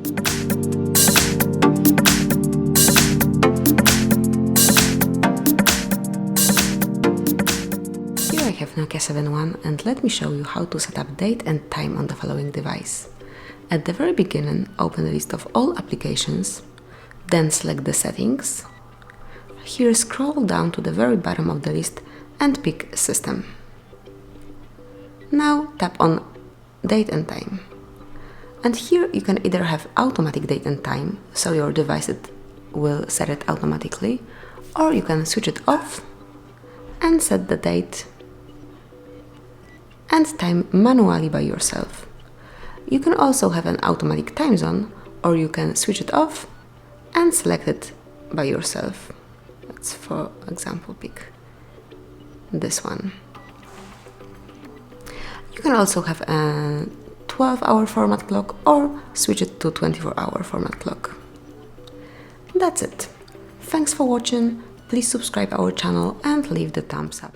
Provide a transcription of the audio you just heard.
Here I have NOKIA 7.1 and let me show you how to set up date and time on the following device. At the very beginning, open the list of all applications, then select the settings. Here scroll down to the very bottom of the list and pick System. Now tap on Date and Time. And here you can either have automatic date and time, so your device will set it automatically, or you can switch it off and set the date and time manually by yourself. You can also have an automatic time zone, or you can switch it off and select it by yourself. Let's, for example, pick this one. You can also have a 12-hour format clock or switch it to 24-hour format clock. That's it. Thanks for watching. Please subscribe our channel and leave the thumbs up.